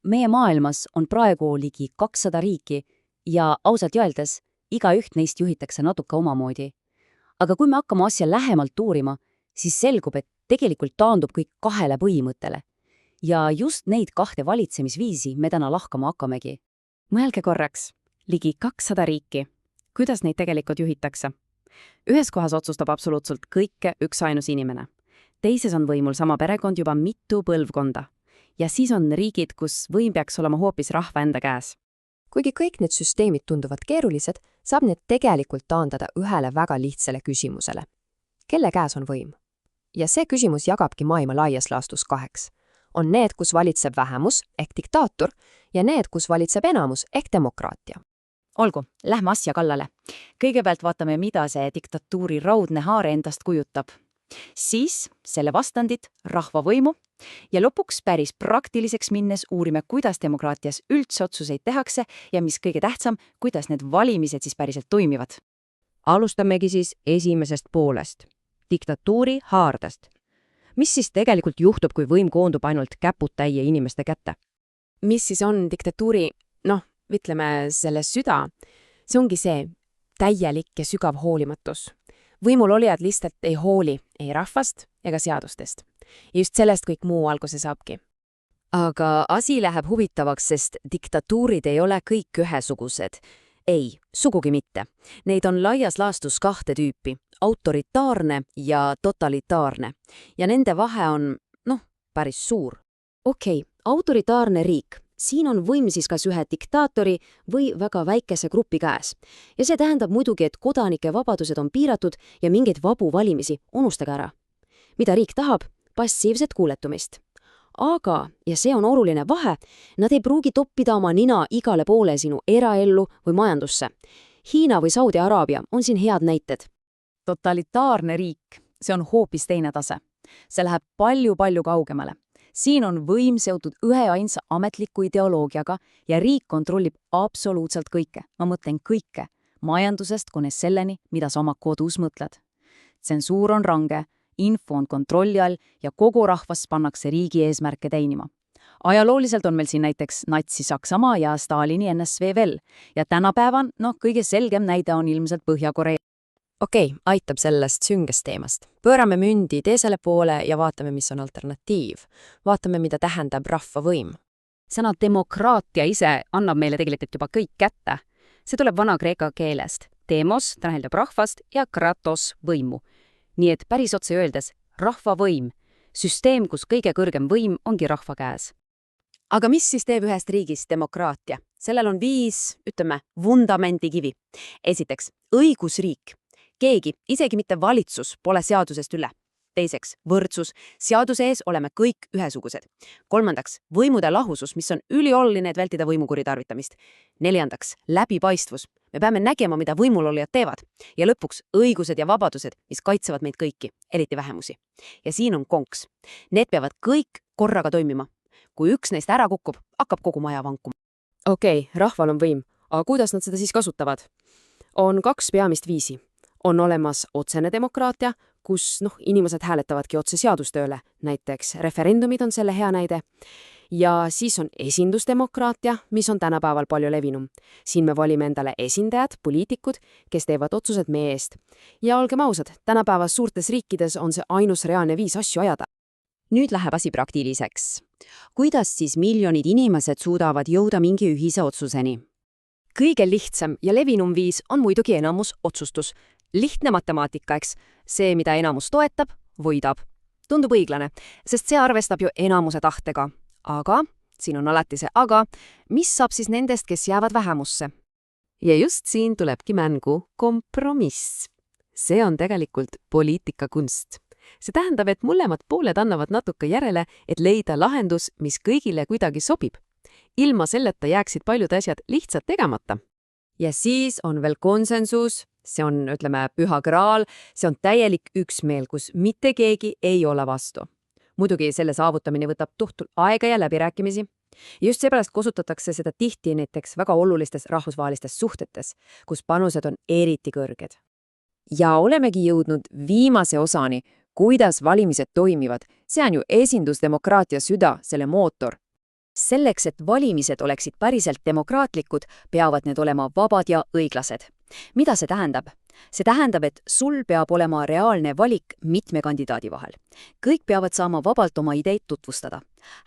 meie maailmas on praegu ligi 200 riiki ja ausalt öeldes igaüht neist juhitakse natuke omamoodi. Aga kui me hakkame asja lähemalt uurima, siis selgub, et tegelikult taandub kõik kahele põhimõttele. Ja just neid kahte valitsemisviisi me täna lahkama hakkamegi. Mõelge korraks, ligi 200 riiki. Kuidas neid tegelikult juhitakse? Ühes kohas otsustab absoluutselt kõike üksainus inimene. Teises on võimul sama perekond juba mitu põlvkonda. Ja siis on riigid, kus võim peaks olema hoopis rahva enda käes. Kuigi kõik need süsteemid tunduvad keerulised, saab need tegelikult taandada ühele väga lihtsale küsimusele. Kelle käes on võim? Ja see küsimus jagabki maailma laias laastus kaheks. On need, kus valitseb vähemus ehk diktaator ja need, kus valitseb enamus ehk demokraatia. Olgu, lähme asja kallale. Kõigepealt vaatame, mida see diktatuuri raudne haare endast kujutab. Siis selle vastandit, rahvavõimu ja lõpuks päris praktiliseks minnes uurime, kuidas demokraatias üldse otsuseid tehakse ja mis kõige tähtsam, kuidas need valimised siis päriselt toimivad. Alustamegi siis esimesest poolest, diktatuuri haardest. Mis siis tegelikult juhtub, kui võim koondub ainult käputäie inimeste kätte? Mis siis on diktatuuri, ütleme selle süda? See ongi see täielik ja sügav hoolimatus. Võimul olijad lihtsalt ei hooli ei rahvast ega seadustest. Ja just sellest kõik muu alguse saabki. Aga asi läheb huvitavaks, sest diktatuurid ei ole kõik ühesugused. Ei, sugugi mitte. Neid on laias laastus kahte tüüpi, autoritaarne ja totalitaarne. Ja nende vahe on, päris suur. Okei, autoritaarne riik. Siin on võim siis kas ühe diktaatori või väga väikese grupi käes. Ja see tähendab muidugi, et kodanike vabadused on piiratud ja mingeid vabu valimisi unustage ära. Mida riik tahab? Passiivset kuuletumist. Aga, ja see on oluline vahe, nad ei pruugi toppida oma nina igale poole sinu eraellu või majandusse. Hiina või Saudi Araabia on siin head näited. Totalitaarne riik, see on hoopis teine tase. See läheb palju-palju kaugemale. Siin on võim seotud üheainsa ametliku ideoloogiaga ja riik kontrollib absoluutselt kõike. Ma mõtlen kõike, majandusest kuni selleni, mida sa oma kodus mõtled. Tsensuur on range, info on kontrolli all ja kogu rahvas pannakse riigi eesmärke teenima. Ajalooliselt on meil siin näiteks Natsi Saksamaa ja Stalini NSV veel ja tänapäevan, kõige selgem näide on ilmselt Põhja-Korea. Okei, aitab sellest süngest teemast. Pöörame mündi teisele poole ja vaatame, mis on alternatiiv. Vaatame, mida tähendab rahvavõim. Sõna demokraatia ise annab meile tegelikult juba kõik kätte. See tuleb vana-kreeka keelest. Demos tähendab rahvast ja kratos võimu. Nii et päris otse öeldes rahvavõim. Süsteem, kus kõige kõrgem võim ongi rahva käes. Aga mis siis teeb ühest riigist demokraatia? Sellel on 5, vundamendikivi. Esiteks, õigusriik. Keegi, isegi mitte valitsus, pole seadusest üle. Teiseks, võrdsus. Seaduse ees oleme kõik ühesugused. Kolmandaks, võimude lahusus, mis on ülioluline, et vältida võimu kuritarvitamist. Neljandaks, läbipaistvus. Me peame nägema, mida võimulolijad teevad. Ja lõpuks õigused ja vabadused, mis kaitsevad meid kõiki, eriti vähemusi. Ja siin on konks. Need peavad kõik korraga toimima. Kui üks neist ära kukub, hakkab kogu maja vankuma. Okei, rahval on võim, aga kuidas nad seda siis kasutavad? On 2 peamist viisi. On olemas otsene demokraatia, kus inimesed hääletavadki otse seaduste üle, näiteks referendumid on selle hea näide. Ja siis on esindusdemokraatia, mis on tänapäeval palju levinum. Siin me valime endale esindajad, poliitikud, kes teevad otsused meie eest. Ja olgem ausad, tänapäevas suurtes riikides on see ainus reaalne viis asju ajada. Nüüd läheb asi praktiliseks. Kuidas siis miljonid inimesed suudavad jõuda mingi ühise otsuseni? Kõige lihtsam ja levinum viis on muidugi enamus otsustus. Lihtne matemaatika, eks. See, mida enamus toetab, võidab. Tundub õiglane, sest see arvestab ju enamuse tahtega. Aga, siin on alati see aga, mis saab siis nendest, kes jäävad vähemusse? Ja just siin tulebki mängu kompromiss. See on tegelikult poliitikakunst. See tähendab, et mõlemad pooled annavad natuke järele, et leida lahendus, mis kõigile kuidagi sobib. Ilma selleta jääksid paljud asjad lihtsalt tegemata. Ja siis on veel konsensus, see on, püha graal, see on täielik üksmeel, kus mitte keegi ei ole vastu. Muidugi selle saavutamine võtab tohutult aega ja läbirääkimisi. Just seepärast kasutatakse seda tihti näiteks väga olulistes rahvusvahelistes suhtetes, kus panused on eriti kõrged. Ja olemegi jõudnud viimase osani, kuidas valimised toimivad. See on ju esindusdemokraatia süda, selle mootor. Selleks, et valimised oleksid päriselt demokraatlikud, peavad need olema vabad ja õiglased. Mida see tähendab? See tähendab, et sul peab olema reaalne valik mitme kandidaadi vahel. Kõik peavad saama vabalt oma ideid tutvustada.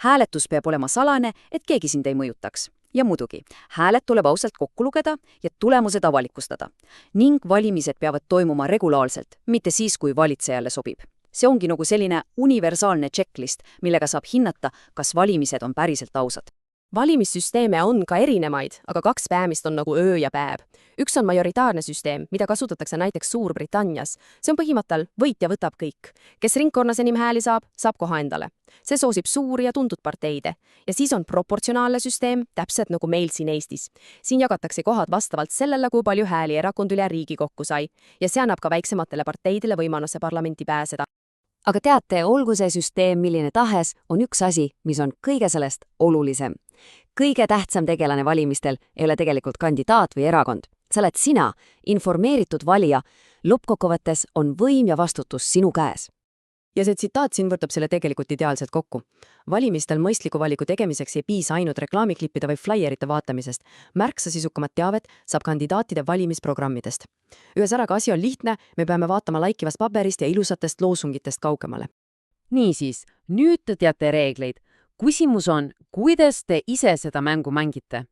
Hääletus peab olema salane, et keegi sind ei mõjutaks. Ja muidugi, hääled tuleb ausalt kokku lugeda ja tulemused avalikustada. Ning valimised peavad toimuma regulaarselt, mitte siis, kui valitsejale sobib. See ongi nagu selline universaalne checklist, millega saab hinnata, kas valimised on päriselt ausad. Valimissüsteeme on ka erinemaid, aga kaks peamist on nagu öö ja päev. Üks on majoritaarne süsteem, mida kasutatakse näiteks Suurbritannias. See on põhimõttel võitja võtab kõik. Kes ringkonnas enim hääli saab, saab koha endale. See soosib suuri ja tuntud parteide. Ja siis on proportsionaalne süsteem, täpselt nagu meil siin Eestis. Siin jagatakse kohad vastavalt sellele, kui palju hääli erakond üle riigi kokku sai. Ja see annab ka väiksematele parteidele võimaluse parlamenti pääseda. Aga teate, olgu see süsteem milline tahes, on üks asi, mis on kõige sellest olulisem. Kõige tähtsam tegelane valimistel ei ole tegelikult kandidaat või erakond. Sa oled sina, informeeritud valija. Lõppkokkuvõttes on võim ja vastutus sinu käes. Ja see tsitaat siin võtab selle tegelikult ideaalselt kokku. Valimistel mõistliku valiku tegemiseks ei piisa ainult reklaamiklippide või flyerite vaatamisest. Märksa sisukamat teavet saab kandidaatide valimisprogrammidest. Ühesõnaga, asi on lihtne, me peame vaatama laikivast paberist ja ilusatest loosungitest kaugemale. Niisiis, nüüd te teate reegleid. Küsimus on, kuidas te ise seda mängu mängite?